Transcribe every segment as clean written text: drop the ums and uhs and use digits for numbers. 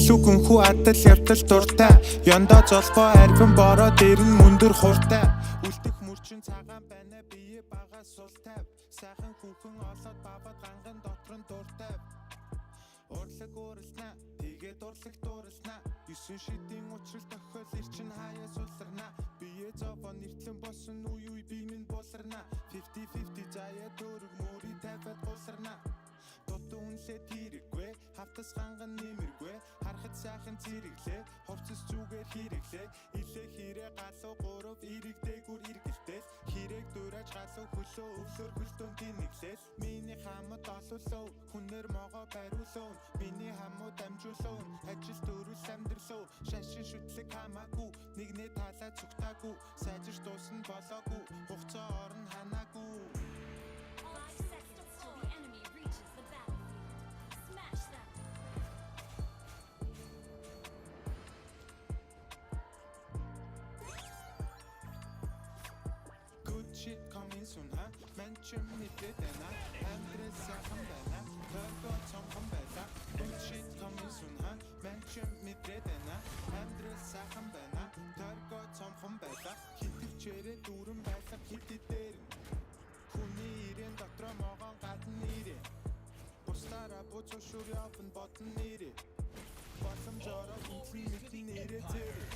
Чилүүгэн хүү адал явдал дуртай. Ёндоо золбоо арбин бороо дээр нь мөндөр хуртай. Үлдэх мөрчин цагаан байна бие багаас сул тав. Сайхан хүүхэн олоод бабад ганган дотор нь дуртай. Урлаг ууралнаа, тэгээ дурлаг дууралнаа. 9 шидийн учрал тохиол ирчин хаяа суларна. Бие зовоо нэртлэн босон үе үе би минь болсарна. 50-50 заяа дөрөг мөрий тавиад гулсарна. Дутуу үнлээ тэрэггүй, хавтас ганган нэмэргүй. Харахад сайхан зэрэглээ, хувцас зүгээр хэрэглээ. Илээ хэрэг галуу гурав ирэгдээгүр иргэлтэл. Хэрэг дуурайж галуу хөлөө өвлөр хөлтөнд тэнэглээл. Миний хамт олуулөө, хүнээр могоо бариулөө. Миний хамт амжуулөө, ажил дөрүл амьдралөө. Шашин шүтлэг хамаагүй, нэгнээ талаа цугтаагүй. Сайжирч дуусна болоогүй, хугацаа орон ханаагүй. Shit coming soon ha mention me dedena Andres сайхан байна Тойргоо цомхон байла Good shit coming soon ha mention me dedena Andres сайхан байна Тойргоо цомхон байла Хитвчээрээ дүүрэн байлаа хитдээр Хүний ирэн дотроо могон гадна нэрэ Бустараа буцуушур явна ботн нэрэ Боломжоор үнэн мэдэн нэрэ зэрэг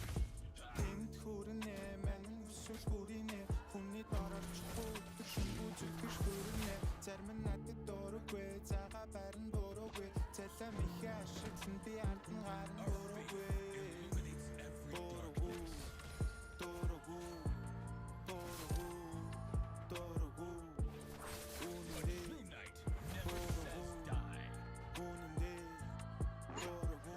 Тэнд хүрнэ мань өсөж хүрнэ Хүний дорож хөтөж шүнгүү зүтгэж хүрнэ Зарим нь надад дөрөггүй Заага барин бороогүй Цалам их ашиглан би ардн гарн бороогүй Бороогүй Дөрөггүй Бороогүй Дөрөггүй Үнэндээ Бороогүй Үнэндээ Бороогүй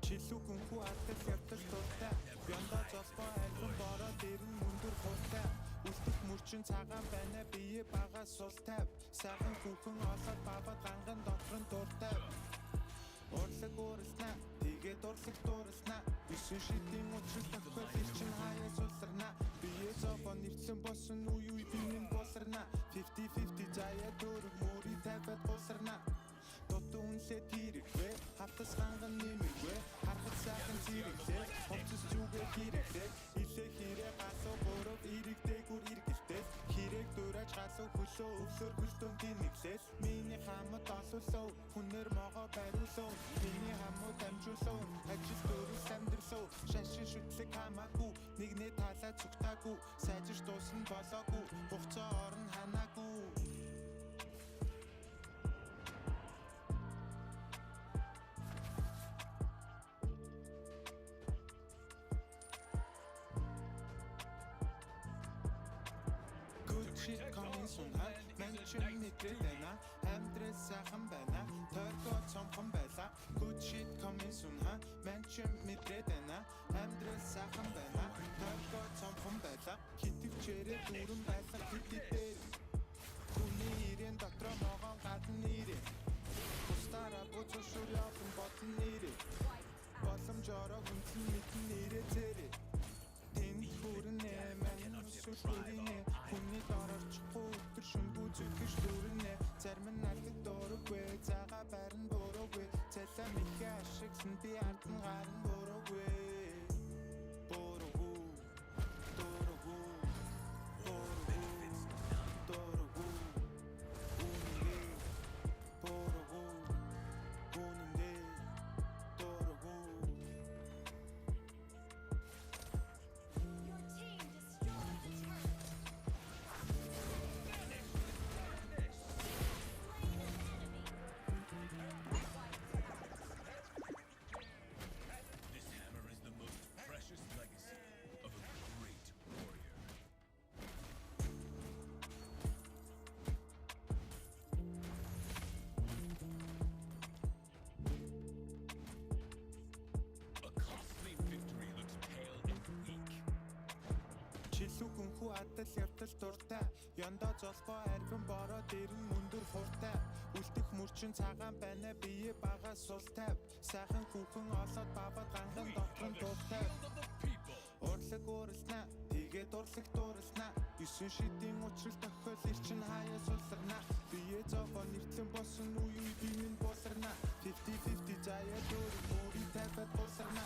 Чилүүгэн хүү адал явдал дуртай. Ёндоо золбоо арбин бороо дээр нь мөндөр хуртай. Үлдэх мөрчин цагаан байна бие багаас сул тав. Сайхан хүүхэн олоод бабад ганган дотор нь дуртай. Урлаг ууралнаа, тэгээ дурлаг дууралнаа. 9 шидийн учрал тохиол ирчин хаяа суларна. Бие зовоо нэртлэн босон үе үе би минь болсарна. 50-50 заяа дөрөг мөрий тавиад гулсарна. Дутуу үнлээ тэрэггүй, хавтас ганган нэмэргүй. Харахад сайхан зэрэглээ, хувцас зүгээр хэрэглээ. Илээ хэрэг галуу гурав ирэгдээгүр иргэлтэл. Хэрэг дуурайж галуу хөлөө өвлөр хөлтөнд тэнэглээл. Миний хамт олуулөө, хүнээр могоо бариулөө. Миний хамт амжуулөө, ажил дөрүл амьдралөө. Шашин шүтлэг хамаагүй, нэгнээ талаа цугтаагүй. Сайжирч дуусна болоогүй, хугацаа орон ханаагүй. Shit coming soon ha mention me dedena Andres сайхан байна Тойргоо цомхон байла Good shit coming soon ha mention me dedena Andres сайхан байна Тойргоо цомхон байла Хитвчээрээ дүүрэн байлаа хитдээр Хүний ирэн дотроо могон гадна нэрэ Бустараа буцуушур явна ботн нэрэ Боломжоор үнэн мэдэн нэрэ зэрэг Тэнд хүрнэ мань өсөж хүрнэ Хүний дорож хөтөж шүнгүү зүтгэж хүрнэ Зарим нь надад дөрөггүй Заага барин бороогүй Цалам их ашиглан би ардн гарн бороогүй Бороогүй Дөрөггүй Бороогүй Дөрөггүй Үнэндээ Бороогүй Үнэндээ Дөрөггүй хөнхүү адал явдал дуртай яндаа золгоо арвин бороо дээр нь мөндөр хуртай үлдэх мөрчин цагаан байна бие бага сул тав сайхан хүүхэн олоод баваад ганган дотор нь дуртай урлаг уурална тэгээд урлаг дуурлна 9 шидийн учрал тохиол ирчин хаяа сулсарна бие зовоо нэртлэн босон үе би минь босарна 50-50 заяа дөр мөри тавьад босарна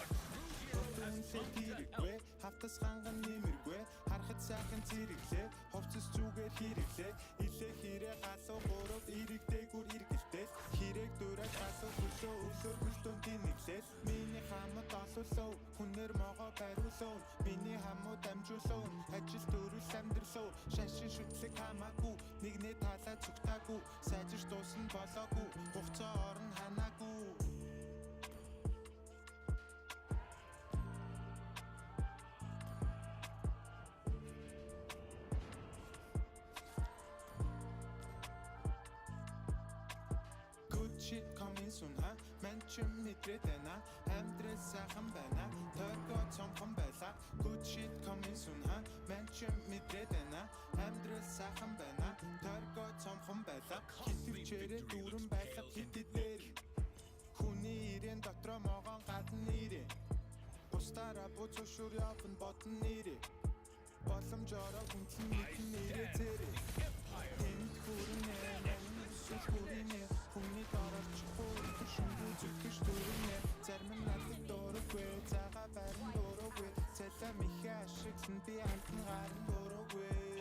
Үнсээ тэрэгвэ хавтас ханган нэмэргүй харахад сайхан зэрэглээ ховцос зүгээр хэрэглээ илээ хэрэг галуу гурав ирэгдээгүр иргэлтэй хэрэг дөрөж галуу хөлөө өсөр хөлтөнд тэнэглээ миний хамт олуулоо хүнээр могоо бариулоо миний хамт амжуулаа ажил төрөл амьдралаа шашин шүтлэг хамаагүй нэгнээ талаа цогтаагүй сайжирч дуусна болоогүй хугацаа орон ханаагүй Shit coming soon ha Manchum мэдрээд байна Амьдрал сайхан байна Тойргоо цомхон байлаа Good shit coming soon ha Manchum мэдрээд байна Амьдрал сайхан байна Тойргоо цомхон байлаа Хитвчээрээ дүүрэн байлаа хитдээр Хүний ирээн дотроо могоон гадна нэрээ Бустараа буцуушур явна бодн нэрээ Боломжороо хүндлэн мэдэн нэрээ зээрээ Энд хүрнэ Сүл хүрнэ Хүний дараачихгүй шүнгүү зүтгэж дөрөнэ зарим нь надад дөрөвгүй цагаа барин дөрөвгүй цалаа михэ ашиглан би амтан гарын дөрөвгүй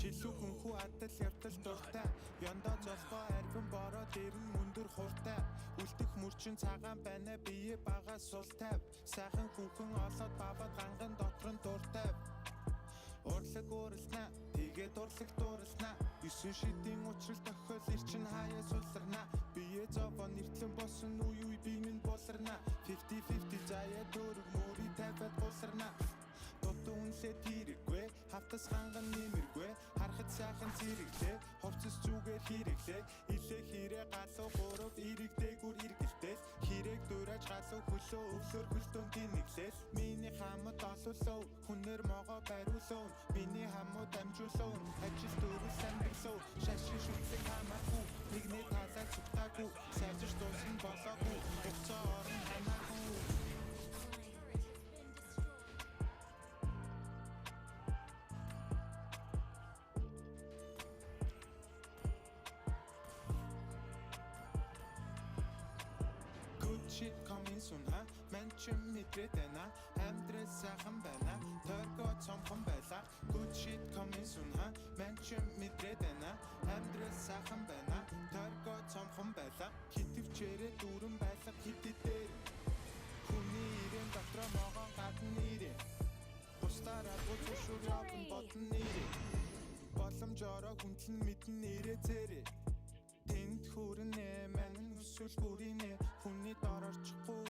Чилүү хөнхүү адал явдал дуртай яндаа золгоо арвин бороо дээр нь мөндөр хуртай үлдэх мөрчин цагаан байна бие бага сул тав сайхан хүүхэн олоод баваад ганган дотор нь дуртай урлаг уурална тэгээд урлаг дуурлна 9 шидийн учрал тохиол ирчин хаяа сулсарна бие зовоо нэртлэн босон үе би минь босарна 50-50 заяа дөр мөри тавьад босарна Үнсээ тэрэгвэ хавтас ханган нэмэргүй харахад сайхан зэрэглээ ховцос зүгээр хэрэглээ илээ хэрэг галуу гурав ирэгдээгүр иргэлтэй хэрэг дөрөж галуу хөлөө өсөр хөлтөнд тэнэглээ миний хамт олуулаа хүнээр могоо бариулаа миний хамт амжуулаа ажил төрөл амьдралаа шашин шүтлэг хамаагүй нэгнээ талаа цогтаагүй сайжирч дуусна болоогүй хугацаа орон ханаагүй Shit coming soon ha Manchum мэдрээд байна Амьдрал сайхан байна Тойргоо цомхон байлаа Good shit coming soon ha Manchum мэдрээд байна Амьдрал сайхан байна Тойргоо цомхон байлаа Хитвчээрээ дүүрэн байлаа хитдээр Хүний ирээн дотроо могоон гадна нэрээ Бустараа буцуушур явна бодн нэрээ Боломжороо хүндлэн мэдэн нэрээ зээрээ Тэнд хүрнэ мань өсвөл бүрийнэ хүний дор орчихгүй